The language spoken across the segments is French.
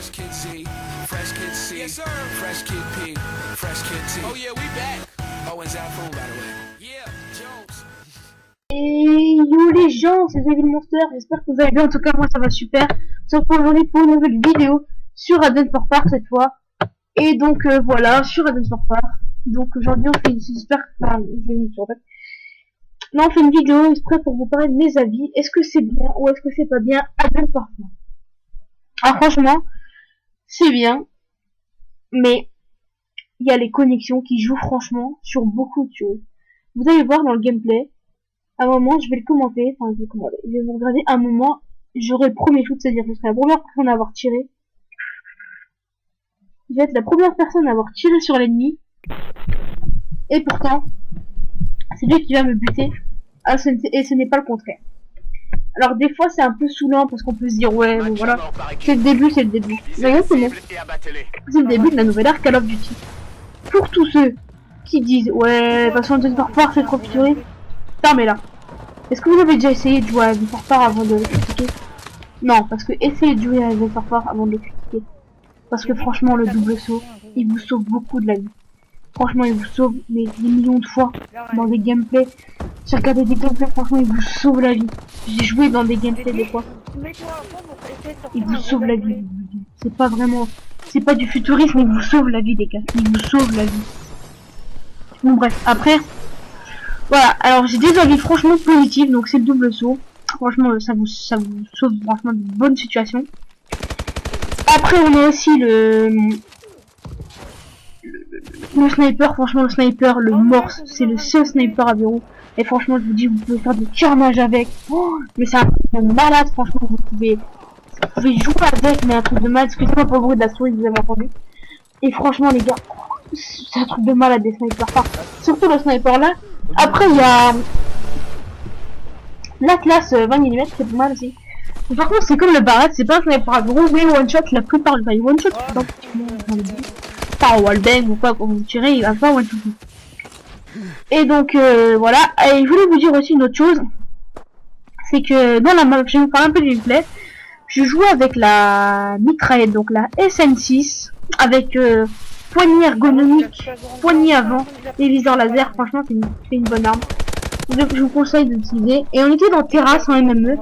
Fresh Kid Z, Fresh Kid C, yes sir. Fresh Kid P, Fresh Kid T. Oh yeah, we back. Oh, and Zafoon, by the way. Yeah, Jones. Et yo les gens, c'est Devil Monster, j'espère que vous allez bien, en tout cas moi ça va super. On se retrouve aujourd'hui pour une nouvelle vidéo sur Advent Warfare cette fois. Et donc voilà, sur Advent Warfare. Donc aujourd'hui on fait, j'espère, enfin je vais me en fait. Là on fait une vidéo exprès pour vous parler de mes avis. Est-ce que c'est bien ou est-ce que c'est pas bien Advent Warfare? Alors franchement, c'est bien, mais il y a les connexions qui jouent franchement sur beaucoup de choses. Vous allez voir dans le gameplay. À un moment, je vais le commenter, enfin, je vais vous regarder, à un moment, j'aurai le premier shoot, c'est-à-dire que je serai la première personne à avoir tiré. Je vais être la première personne à avoir tiré sur l'ennemi. Et pourtant, c'est lui qui va me buter. Ah, et ce n'est pas le contraire. Alors, des fois, c'est un peu saoulant parce qu'on peut se dire, ouais, bon, voilà, c'est le début, c'est le début. Mais c'est bon. C'est le début de la nouvelle ère Call of Duty. Pour tous ceux qui disent, ouais, de toute façon, Advent Warfare, c'est trop futuriste. Fermez-la. Est-ce que vous avez déjà essayé de jouer à Advent Warfare avant de le critiquer? Non, parce que essayez de jouer à Advent Warfare avant de le critiquer. Parce que franchement, le double saut, il vous sauve beaucoup de la vie. Franchement, il vous sauve mais des millions de fois dans des gameplays. J'ai regardé des gameplays, franchement, il vous sauve la vie. J'ai joué dans des gameplays des fois. Il vous sauve la vie. C'est pas vraiment... C'est pas du futurisme, il vous sauve la vie, les gars. Il vous sauve la vie. Bon, bref, après... Voilà, alors j'ai des avis franchement positifs, donc c'est le double saut. Franchement, ça vous sauve franchement de bonnes situations. Après, on a aussi le sniper. Franchement, le sniper, le morse, c'est le seul sniper à verrou. Et franchement, je vous dis, vous pouvez faire du carnage avec. Oh, mais c'est un truc de malade, franchement, vous pouvez jouer avec, mais un truc de malade. Excusez-moi pour le bruit de la souris, vous avez entendu. Et franchement, les gars, c'est un truc de malade des snipers. Enfin, surtout le sniper là. Après, il y a l'Atlas 20 mm, c'est pas mal aussi. Par contre, c'est comme le Barat, c'est pas un sniper à gros, mais one shot, la plupart du temps, one shot, pas en wallbang ou quoi, quand vous tirez, il va pas one shot. Et donc, voilà. Et je voulais vous dire aussi une autre chose, c'est que dans la map, je vais vous parler un peu du gameplay. Je joue avec la mitraillette, donc la SN6, avec poignée ergonomique, poignée avant et viseur laser. Franchement, c'est une bonne arme. Donc, je vous conseille d'utiliser. Et on était dans Terrasse en MME.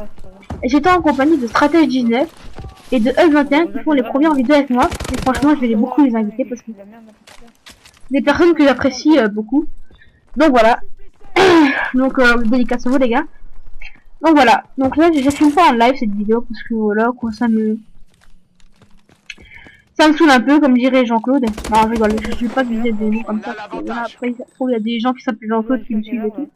Et j'étais en compagnie de Stratège 19 et de Hulk21 qui font les premières vidéos avec moi. Et franchement, je vais beaucoup les inviter parce que des personnes que j'apprécie beaucoup. Donc voilà. Donc, dédicace à vous les gars. Donc voilà. Donc là, je filme pas en live cette vidéo parce que voilà, quoi, ça me saoule un peu, comme dirait Jean-Claude. Non, je rigole, je suis pas visé des noms comme ça. Voilà, après, il y a des gens qui s'appellent Jean-Claude qui me suivent et tout.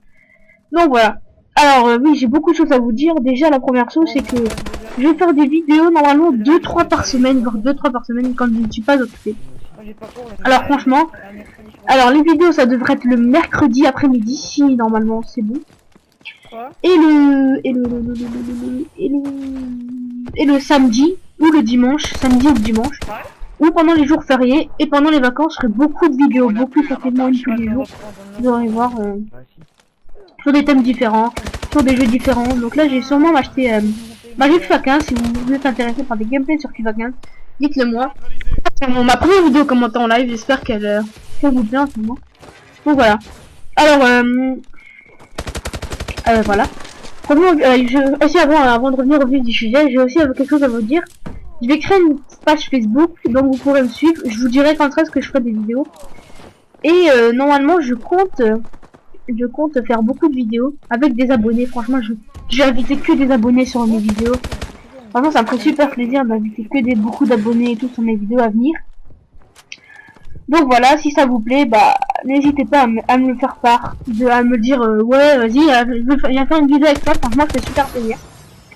Donc voilà. Alors, oui, j'ai beaucoup de choses à vous dire. Déjà, la première chose, c'est que je vais faire des vidéos normalement 2-3 par semaine, voire 2-3 par semaine quand je ne suis pas occupé. Alors, franchement, alors les vidéos, ça devrait être le mercredi après-midi, si normalement c'est bon. Et le samedi ou le dimanche, samedi ou le dimanche, ou pendant les jours fériés et pendant les vacances, je ferai beaucoup de vidéos, beaucoup certainement une tous les jours. Vous aurez voir sur des thèmes différents, sur des jeux différents. Donc là, j'ai sûrement m'acheter FIFA 15 si vous êtes intéressé par des gameplays sur FIFA 15. Dites-le moi. C'est ma première vidéo commenter en live, j'espère qu'elle vous plaît en ce moment. Donc voilà. Alors voilà. Aussi avant de revenir au vif du sujet, j'ai aussi quelque chose à vous dire. Je vais créer une page Facebook, donc vous pourrez me suivre. Je vous dirai quand est-ce que je ferai des vidéos. Et normalement, je compte faire beaucoup de vidéos avec des abonnés. Franchement, je vais inviter que des abonnés sur mes vidéos. Franchement, ça me ferait super plaisir d'inviter que beaucoup d'abonnés et tout sur mes vidéos à venir. Donc voilà, si ça vous plaît, bah n'hésitez pas à me le faire part, à me dire ouais vas-y, viens faire une vidéo avec toi. Franchement, ça fait super plaisir.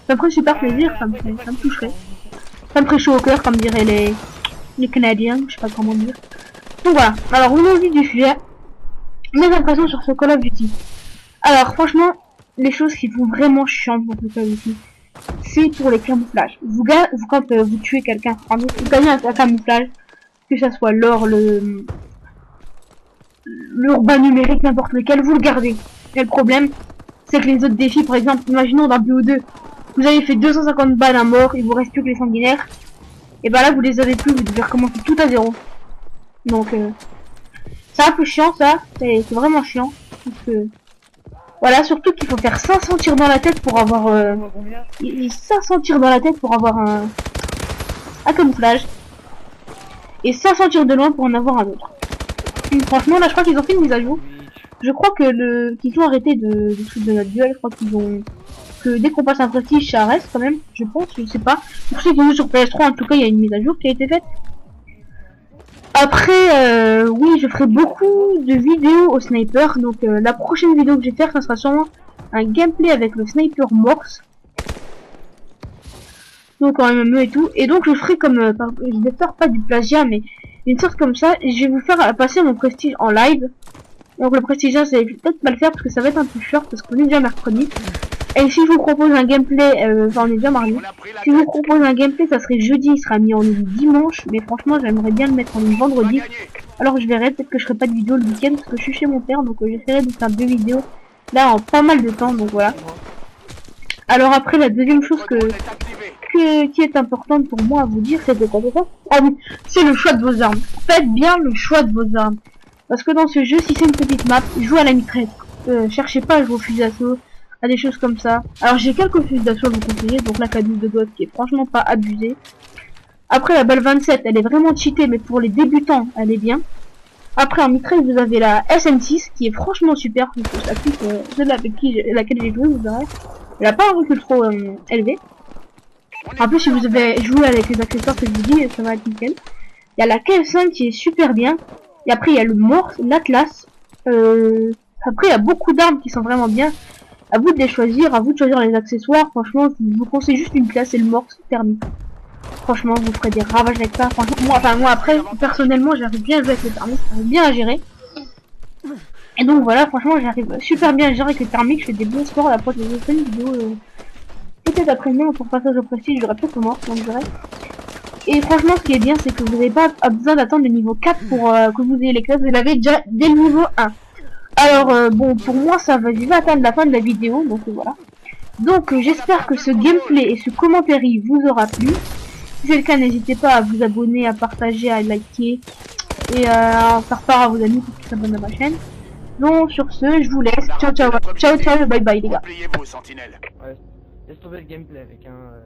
Ça me ferait super plaisir, ça me toucherait. Ça me ferait chaud au cœur, comme diraient les Canadiens, je sais pas comment dire. Donc voilà, alors on a vu du sujet. Mes impressions sur ce Call of Duty. Alors franchement, les choses qui font vraiment chiantes dans ce Call of Duty, c'est pour les camouflages. Quand vous tuez quelqu'un, vous gagnez un camouflage, que ça soit l'or, l'urbain numérique, n'importe lequel, vous le gardez. Et le problème, c'est que les autres défis, par exemple, imaginons dans BO2, vous avez fait 250 balles à mort, il vous reste plus que les sanguinaires. Et bah là vous les avez plus, vous devez recommencer tout à zéro. Donc c'est un peu chiant ça, c'est vraiment chiant. Parce que voilà, surtout qu'il faut faire 500 tirs dans la tête pour avoir 500 tirs dans la tête pour avoir un camouflage. Et 500 tirs de loin pour en avoir un autre. Franchement là je crois qu'ils ont fait une mise à jour. Je crois que qu'ils ont arrêté de foutre de notre gueule, je crois qu'ils ont que dès qu'on passe un prestige ça reste quand même, je pense, je sais pas. Pour ceux qui jouent sur PS3 en tout cas il y a une mise à jour qui a été faite. Après oui je ferai beaucoup de vidéos au sniper, donc la prochaine vidéo que je vais faire ça sera sûrement un gameplay avec le sniper Morse. Donc en MME et tout, et donc je ferai comme, je vais faire pas du plagiat mais une sorte comme ça, et je vais vous faire passer mon prestige en live. Donc le prestige là, ça va peut-être pas le faire parce que ça va être un peu short parce qu'on est déjà mercredi. Et si je vous propose un gameplay, enfin on est déjà mardi. Si je vous propose un gameplay, ça serait jeudi, il sera mis en ligne dimanche. Mais franchement, j'aimerais bien le mettre en ligne vendredi. Alors je verrai, peut-être que je ferai pas de vidéo le week-end parce que je suis chez mon père. Donc j'essaierai de faire 2 vidéos là en pas mal de temps. Donc voilà. Alors après, la deuxième chose qui est importante pour moi à vous dire, c'est de quoi ça. Ah oui, c'est le choix de vos armes. Faites bien le choix de vos armes. Parce que dans ce jeu, si c'est une petite map, jouez à la mitraille. Cherchez pas à jouer au fusil d'assaut, à des choses comme ça. Alors j'ai quelques fusils d'assaut à vous conseiller, donc la K12 de God qui est franchement pas abusée. Après la balle 27, elle est vraiment cheatée, mais pour les débutants, elle est bien. Après en mitraille, vous avez la SN6 qui est franchement super. Celle avec laquelle j'ai joué, vous verrez. Elle a pas un recul trop élevé. En plus, si vous avez joué avec les accessoires que je vous dis, ça va être nickel. Il y a la KF5 qui est super bien. Et après, il y a le Morse, l'Atlas. Après, il y a beaucoup d'armes qui sont vraiment bien. À vous de les choisir, à vous de choisir les accessoires. Franchement, je vous conseille juste une classe, c'est le Morse thermique. Franchement, vous ferez des ravages avec ça. Franchement, moi après, personnellement, j'arrive bien à jouer avec le thermique. J'arrive bien à gérer. Et donc voilà, franchement, j'arrive super bien à gérer avec le thermique. Je fais des bons scores. La prochaine vidéo, peut-être après-demain, pour passage au prestige, j'aurai peut-être le Morse, donc je verrai. Et franchement, ce qui est bien, c'est que vous n'avez pas besoin d'attendre le niveau 4 pour que vous ayez les classes. Vous l'avez déjà dès le niveau 1. Alors, bon, pour moi, je vais atteindre la fin de la vidéo. Donc, voilà. Donc, j'espère que ce gameplay et ce commentaire vous aura plu. Si c'est le cas, n'hésitez pas à vous abonner, à partager, à liker. Et à en faire part à vos amis pour qu'ils s'abonnent à ma chaîne. Donc, sur ce, je vous laisse. Ciao, ciao. Ciao, ciao. Bye bye, les gars. Ouais, laisse tomber le gameplay avec un...